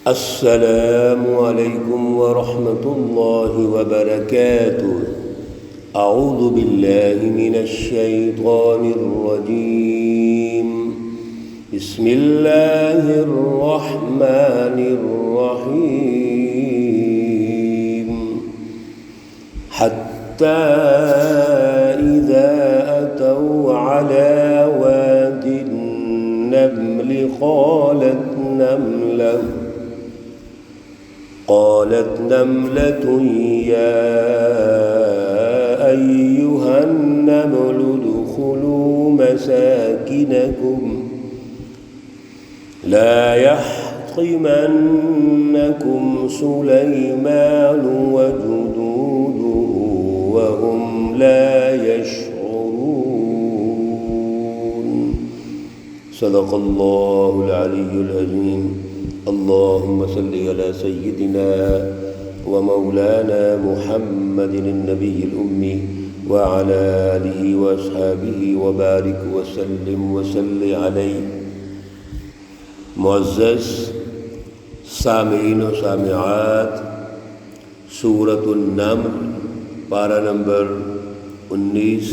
السلام علیکم ورحمۃ اللہ وبرکاتہ۔ اعوذ باللہ من الشیطان الرجیم، بسم اللہ الرحمن الرحیم۔ حتی اذا اتوا علی واد النمل قالت نملة يا أيها النمل ادخلوا مساكنكم لا يحطمنكم سليمان وجنوده وهم لا يشعرون۔ صدق الله العلي العظيم۔ اللهم صل على سيدنا ومولانا محمد النبي الأمي وعلى آله وأصحابه وبارك وسلم وصل عليه۔ معزز سامعین و سامعات، سورۃ النمل پارہ نمبر 19،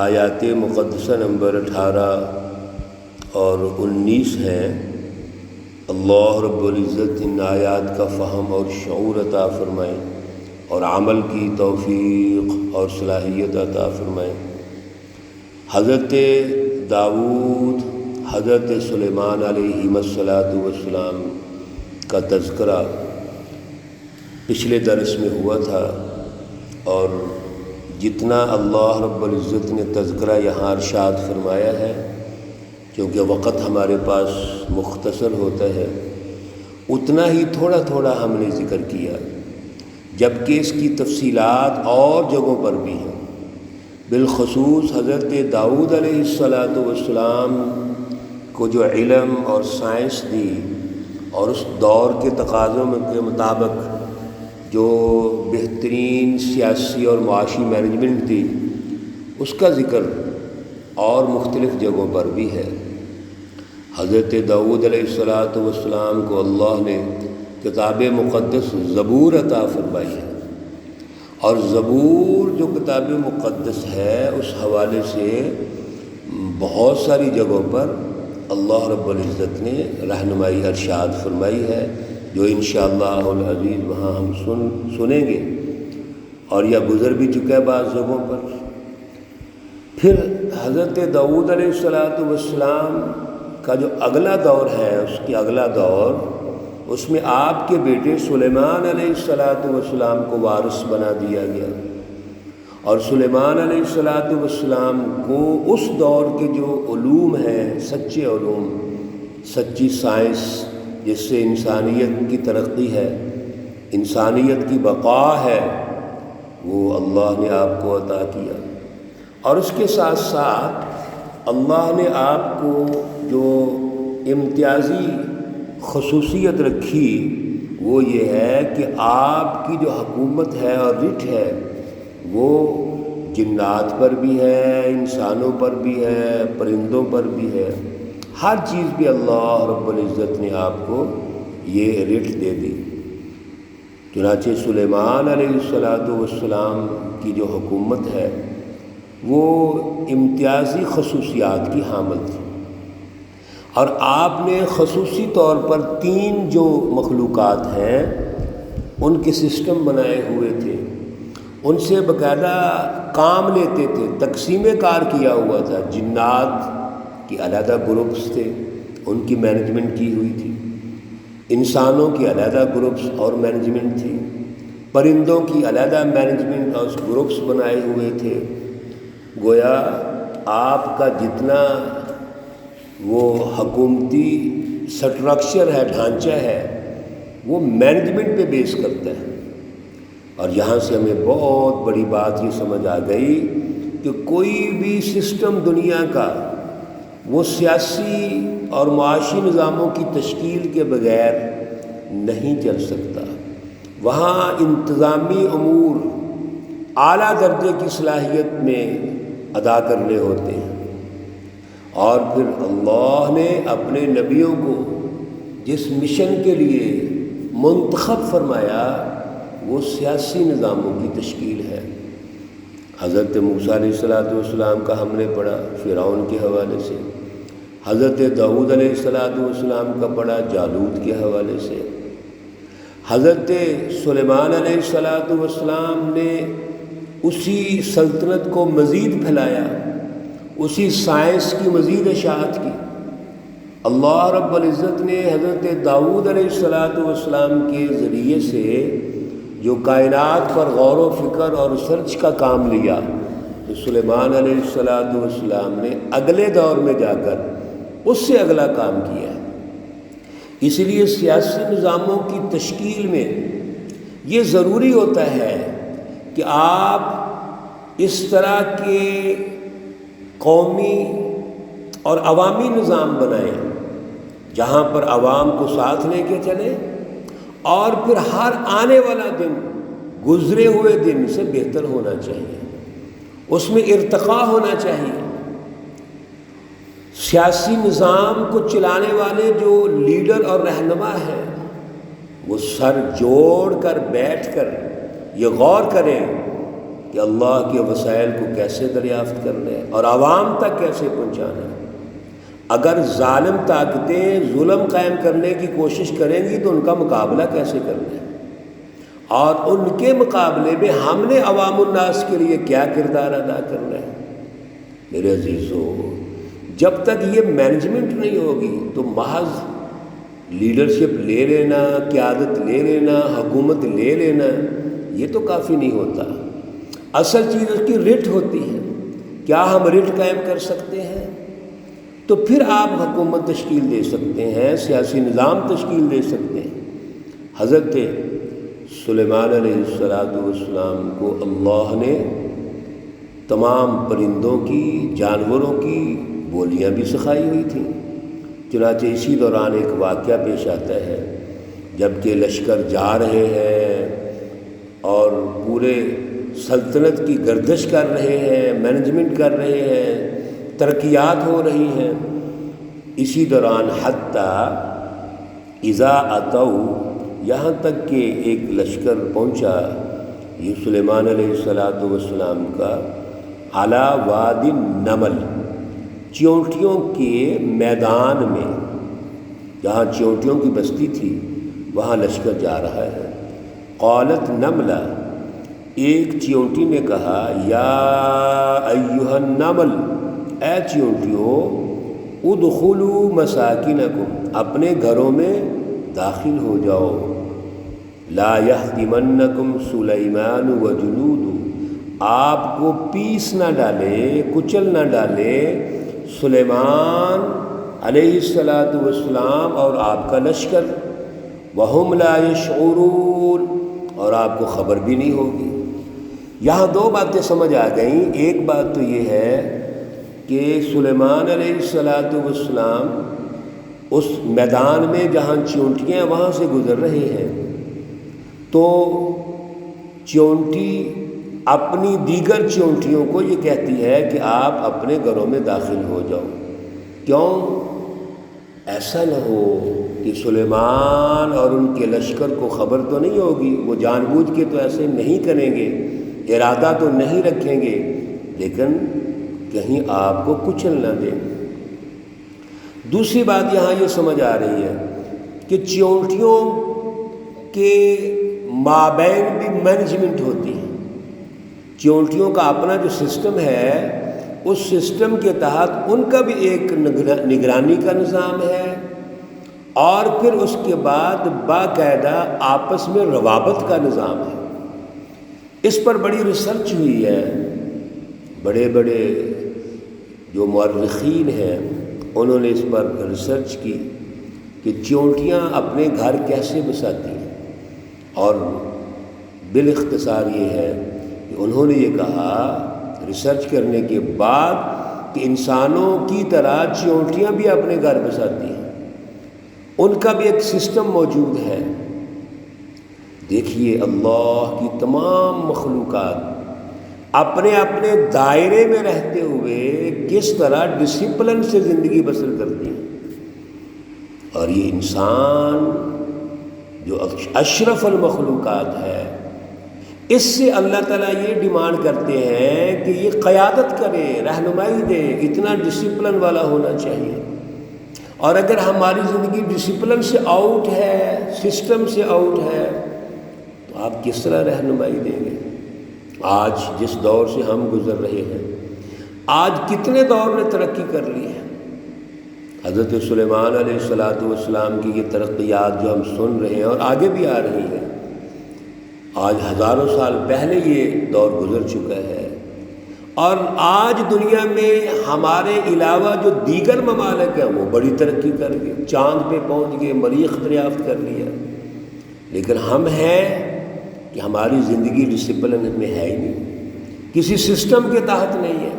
آیات مقدسہ نمبر 18 اور 19 ہیں۔ اللہ رب العزت ان آیات کا فہم اور شعور عطا فرمائیں اور عمل کی توفیق اور صلاحیت عطا فرمائیں۔ حضرت داؤد، حضرت سلیمان علیہ السلام کا تذکرہ پچھلے درس میں ہوا تھا، اور جتنا اللہ رب العزت نے تذکرہ یہاں ارشاد فرمایا ہے، کیونکہ وقت ہمارے پاس مختصر ہوتا ہے، اتنا ہی تھوڑا تھوڑا ہم نے ذکر کیا، جبکہ اس کی تفصیلات اور جگہوں پر بھی ہیں۔ بالخصوص حضرت داؤد علیہ السلام کو جو علم اور سائنس دی، اور اس دور کے تقاضوں کے مطابق جو بہترین سیاسی اور معاشی مینجمنٹ تھی، اس کا ذکر اور مختلف جگہوں پر بھی ہے۔ حضرت داؤد علیہ السلام کو اللہ نے کتاب مقدس زبور عطا فرمائی ہے، اور زبور جو کتاب مقدس ہے، اس حوالے سے بہت ساری جگہوں پر اللہ رب العزت نے رہنمائی ارشاد فرمائی ہے، جو انشاءاللہ العزیز وہاں ہم سنیں گے، اور یہ گزر بھی چکا ہے بعض جگہوں پر۔ پھر حضرت داؤد علیہ السلام کا جو اگلا دور ہے، اس کی اگلا دور، اس میں آپ کے بیٹے سلیمان علیہ السلام کو وارث بنا دیا گیا، اور سلیمان علیہ السلام کو اس دور کے جو علوم ہیں، سچے علوم، سچی سائنس، جس سے انسانیت کی ترقی ہے، انسانیت کی بقا ہے، وہ اللہ نے آپ کو عطا کیا۔ اور اس کے ساتھ ساتھ اللہ نے آپ کو جو امتیازی خصوصیت رکھی، وہ یہ ہے کہ آپ کی جو حکومت ہے اور رٹ ہے، وہ جنات پر بھی ہے، انسانوں پر بھی ہے، پرندوں پر بھی ہے، ہر چیز پہ اللہ رب العزت نے آپ کو یہ رٹ دے دی۔ چنانچہ سلیمان علیہ السلام کی جو حکومت ہے، وہ امتیازی خصوصیات کی حامل تھی، اور آپ نے خصوصی طور پر 3 جو مخلوقات ہیں، ان کے سسٹم بنائے ہوئے تھے، ان سے باقاعدہ کام لیتے تھے، تقسیم کار کیا ہوا تھا۔ جنات کی علیحدہ گروپس تھے، ان کی مینجمنٹ کی ہوئی تھی، انسانوں کی علیحدہ گروپس اور مینجمنٹ تھی، پرندوں کی علیحدہ مینجمنٹ اور گروپس بنائے ہوئے تھے۔ گویا آپ کا جتنا وہ حکومتی سٹرکچر ہے، ڈھانچہ ہے، وہ مینجمنٹ پہ بیس کرتا ہے۔ اور یہاں سے ہمیں بہت بڑی بات یہ سمجھ آ گئی کہ کوئی بھی سسٹم دنیا کا وہ سیاسی اور معاشی نظاموں کی تشکیل کے بغیر نہیں چل سکتا۔ وہاں انتظامی امور اعلیٰ درجے کی صلاحیت میں ادا کرنے ہوتے ہیں، اور پھر اللہ نے اپنے نبیوں کو جس مشن کے لیے منتخب فرمایا وہ سیاسی نظاموں کی تشکیل ہے۔ حضرت موسیٰ علیہ السلام کا ہم نے پڑھا فرعون کے حوالے سے، حضرت داؤد علیہ السلام کا پڑھا جالوت کے حوالے سے، حضرت سلیمان علیہ السلام نے اسی سلطنت کو مزید پھیلایا، اسی سائنس کی مزید اشاعت کی۔ اللہ رب العزت نے حضرت داؤد علیہ السلام کے ذریعے سے جو کائنات پر غور و فکر اور ریسرچ کا کام لیا، تو سلیمان علیہ السلام نے اگلے دور میں جا کر اس سے اگلا کام کیا ہے۔ اس لیے سیاسی نظاموں کی تشکیل میں یہ ضروری ہوتا ہے کہ آپ اس طرح کے قومی اور عوامی نظام بنائیں جہاں پر عوام کو ساتھ لے کے چلیں، اور پھر ہر آنے والا دن گزرے ہوئے دن سے بہتر ہونا چاہیے، اس میں ارتقاء ہونا چاہیے۔ سیاسی نظام کو چلانے والے جو لیڈر اور رہنما ہیں وہ سر جوڑ کر بیٹھ کر یہ غور کریں کہ اللہ کے وسائل کو کیسے دریافت کرنا ہے اور عوام تک کیسے پہنچانا ہے۔ اگر ظالم طاقتیں ظلم قائم کرنے کی کوشش کریں گی تو ان کا مقابلہ کیسے کرنا ہے، اور ان کے مقابلے میں ہم نے عوام الناس کے لیے کیا کردار ادا کرنا ہے۔ میرے عزیزو، جب تک یہ مینجمنٹ نہیں ہوگی تو محض لیڈرشپ لے لینا، قیادت لے لینا، حکومت لے لینا، یہ تو کافی نہیں ہوتا۔ اصل چیز اس کی رٹ ہوتی ہے۔ کیا ہم رٹ قائم کر سکتے ہیں؟ تو پھر آپ حکومت تشکیل دے سکتے ہیں، سیاسی نظام تشکیل دے سکتے ہیں۔ حضرت سلیمان علیہ السلام کو اللہ نے تمام پرندوں کی، جانوروں کی بولیاں بھی سکھائی ہوئی تھیں۔ چنانچہ اسی دوران ایک واقعہ پیش آتا ہے، جب کہ لشکر جا رہے ہیں اور پورے سلطنت کی گردش کر رہے ہیں، مینجمنٹ کر رہے ہیں، ترقیات ہو رہی ہیں، اسی دوران حتیٰ اذا اتوا، یہاں تک کہ ایک لشکر پہنچا یہ سلیمان علیہ السلام کا علی وادی النمل، چیونٹیوں کے میدان میں، جہاں چیونٹیوں کی بستی تھی وہاں لشکر جا رہا ہے۔ قالت نملہ، ایک چیونٹی نے کہا، یا ایھا النمل، اے چیونٹیوں، ادخلوا مساکنکم، اپنے گھروں میں داخل ہو جاؤ، لا یحطمنکم سلیمان وجنودہ، آپ کو پیس نہ ڈالے، کچل نہ ڈالے سلیمان علیہ السلام اور آپ کا لشکر، وہم لا یشعرون، اور آپ کو خبر بھی نہیں ہوگی۔ یہاں دو باتیں سمجھ آ گئیں۔ ایک بات تو یہ ہے کہ سلیمان علیہ السلام اس میدان میں جہاں چیونٹیاں وہاں سے گزر رہے ہیں، تو چیونٹی اپنی دیگر چیونٹیوں کو یہ کہتی ہے کہ آپ اپنے گھروں میں داخل ہو جاؤ۔ کیوں؟ ایسا نہ ہو کہ سلیمان اور ان کے لشکر کو خبر تو نہیں ہوگی، وہ جان بوجھ کے تو ایسے نہیں کریں گے، ارادہ تو نہیں رکھیں گے، لیکن کہیں آپ کو کچل نہ دیں۔ دوسری بات یہاں یہ سمجھ آ رہی ہے کہ چیونٹیوں کے مابین بھی مینجمنٹ ہوتی ہے۔ چیونٹیوں کا اپنا جو سسٹم ہے، اس سسٹم کے تحت ان کا بھی ایک نگرانی کا نظام ہے، اور پھر اس کے بعد باقاعدہ آپس میں روابط کا نظام ہے۔ اس پر بڑی ریسرچ ہوئی ہے، بڑے بڑے جو مورخین ہیں انہوں نے اس پر ریسرچ کی کہ چیونٹیاں اپنے گھر کیسے بساتی ہیں، اور بالاختصار یہ ہے کہ انہوں نے یہ کہا ریسرچ کرنے کے بعد کہ انسانوں کی طرح چیونٹیاں بھی اپنے گھر بساتی ہیں، ان کا بھی ایک سسٹم موجود ہے۔ دیکھیے اللہ کی تمام مخلوقات اپنے اپنے دائرے میں رہتے ہوئے کس طرح ڈسپلن سے زندگی بسر کرتی ہیں، اور یہ انسان جو اشرف المخلوقات ہے، اس سے اللہ تعالیٰ یہ ڈیمانڈ کرتے ہیں کہ یہ قیادت کرے، رہنمائی دے، اتنا ڈسپلن والا ہونا چاہیے۔ اور اگر ہماری زندگی ڈسپلن سے آؤٹ ہے، سسٹم سے آؤٹ ہے، تو آپ کس طرح رہنمائی دیں گے؟ آج جس دور سے ہم گزر رہے ہیں، آج کتنے دور نے ترقی کر لی ہے۔ حضرت سلیمان علیہ السلام کی یہ ترقیات جو ہم سن رہے ہیں اور آگے بھی آ رہی ہیں، آج ہزاروں سال پہلے یہ دور گزر چکا ہے، اور آج دنیا میں ہمارے علاوہ جو دیگر ممالک ہیں وہ بڑی ترقی کر گئے، چاند پہ پہنچ گئے، مریخ دریافت کر لیا، لیکن ہم ہیں کہ ہماری زندگی ڈسپلن میں ہے ہی نہیں، کسی سسٹم کے تحت نہیں ہے۔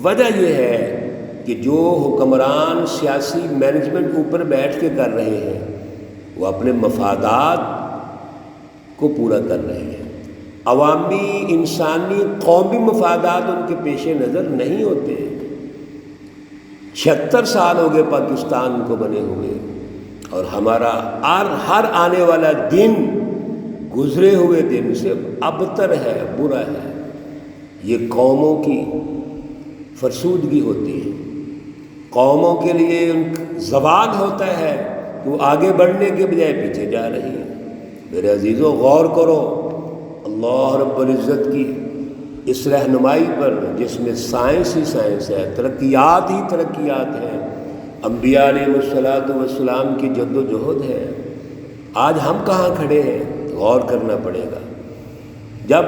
وجہ یہ ہے کہ جو حکمران سیاسی مینجمنٹ اوپر بیٹھ کے کر رہے ہیں، وہ اپنے مفادات کو پورا کر رہے ہیں، عوامی، انسانی، قومی مفادات ان کے پیش نظر نہیں ہوتے۔ 76 سال ہو گئے پاکستان کو بنے ہوئے، اور ہمارا ہر آنے والا دن گزرے ہوئے دن سے ابتر ہے، برا ہے۔ یہ قوموں کی فرسودگی ہوتی ہے، قوموں کے لیے زوال ہوتا ہے کہ وہ آگے بڑھنے کے بجائے پیچھے جا رہی ہے۔ میرے عزیزوں، غور کرو اللہ رب العزت کی اس رہنمائی پر، جس میں سائنس ہی سائنس ہے، ترقیات ہی ترقیات ہیں، انبیاء علیہ السلام کی جد و جہد ہے۔ آج ہم کہاں کھڑے ہیں؟ غور کرنا پڑے گا۔ جب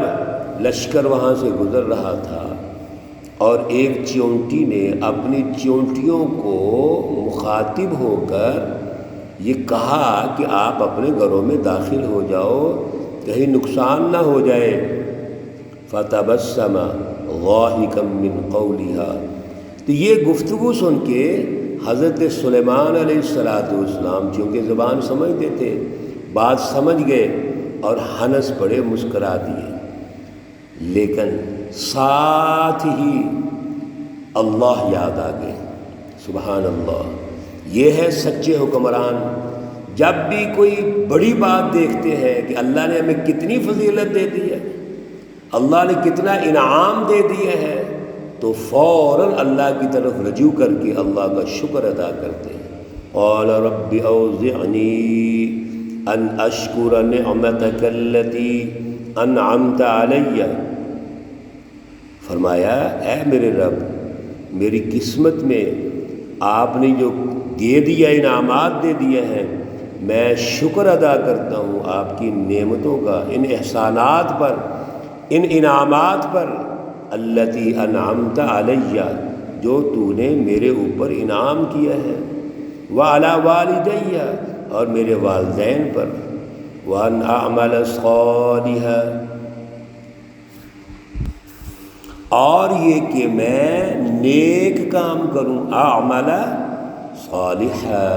لشکر وہاں سے گزر رہا تھا اور ایک چیونٹی نے اپنی چیونٹیوں کو مخاطب ہو کر یہ کہا کہ آپ اپنے گھروں میں داخل ہو جاؤ، کہیں نقصان نہ ہو جائے۔ فَتَبَسَّمَ ضَاحِكًا مِّن قَوْلِهَا، تو یہ گفتگو سن کے حضرت سلیمان علیہ السلام چونکہ زبان سمجھتے تھے، بات سمجھ گئے اور ہنس پڑے، مسکرا دیے، لیکن ساتھ ہی اللہ یاد آ گئے۔ سبحان اللہ، یہ ہے سچے حکمران۔ جب بھی کوئی بڑی بات دیکھتے ہیں کہ اللہ نے ہمیں کتنی فضیلت دے دی ہے، اللہ نے کتنا انعام دے دیا ہے، تو فوراً اللہ کی طرف رجوع کر کے اللہ کا شکر ادا کرتے ہیں۔ قال رب اوزعنی ان اشکر نعمتک التی انعمت علی، فرمایا اے میرے رب، میری قسمت میں آپ نے جو دے دیا، انعامات دے دیے ہیں، میں شکر ادا کرتا ہوں آپ کی نعمتوں کا، ان احسانات پر، ان انعامات پر، التی انعمت علی، جو تو نے میرے اوپر انعام کیا ہے، وعلی والدی، اور میرے والدین پر، وان اعمل صالحا، اور یہ کہ میں نیک کام کروں، اعمل صالحا،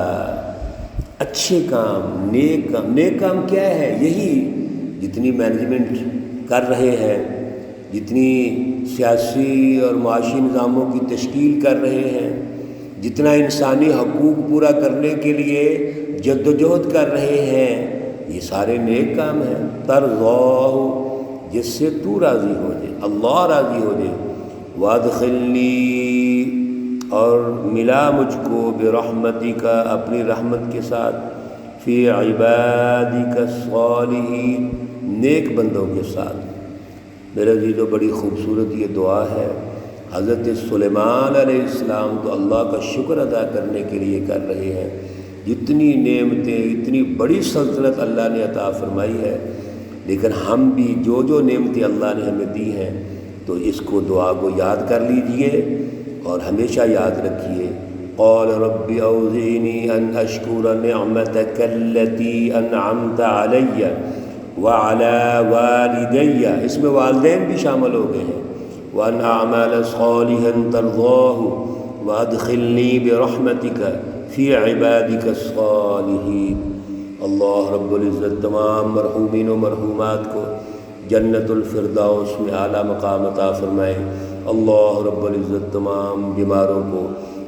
اچھے کام، نیک کام۔ نیک کام کیا ہے؟ یہی جتنی مینجمنٹ کر رہے ہیں، جتنی سیاسی اور معاشی نظاموں کی تشکیل کر رہے ہیں، جتنا انسانی حقوق پورا کرنے کے لیے جد و جہد کر رہے ہیں، یہ سارے نیک کام ہیں۔ ترضاہ، جس سے تو راضی ہو جائے، اللہ راضی ہو جائے۔ وادخلنی، اور ملا مجھ کو، برحمتک، اپنی رحمت کے ساتھ، فی عبادک الصالحین، نیک بندوں کے ساتھ۔ میرے عزیزو، بڑی خوبصورت یہ دعا ہے۔ حضرت سلیمان علیہ السلام تو اللہ کا شکر ادا کرنے کے لیے کر رہے ہیں، جتنی نعمتیں، اتنی بڑی سلطنت اللہ نے عطا فرمائی ہے، لیکن ہم بھی جو جو نعمتیں اللہ نے ہمیں دی ہیں، تو اس کو، دعا کو یاد کر لیجئے اور ہمیشہ یاد رکھیے۔ قال رب اوزعنی ان اشکر نعمتک التی انعمت علی وعلی والدی، اس میں والدین بھی شامل ہو گئے ہیں۔ وان اعمل صالحا ترضاہ وادخلنی برحمتک فی عبادک الصالحین۔ اللہ رب العزت تمام مرحومین و مرحومات کو جنت الفردوس میں اعلیٰ مقام عطا فرمائے۔ اللہ رب العزت تمام بیماروں کو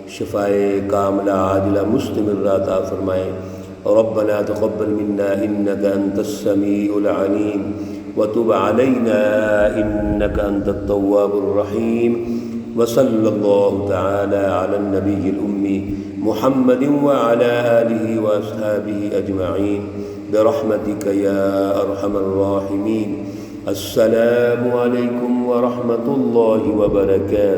شفائے کاملہ عاجلہ مستمرہ عطا فرمائے۔ ربنا تقبل منا انك انت السميع العليم وتب علينا انك انت التواب الرحيم، وصلى الله تعالى على النبي الأمي محمد وعلى آله وأصحابه أجمعين برحمتك يا أرحم الراحمين۔ السلام عليكم ورحمة الله وبركاته۔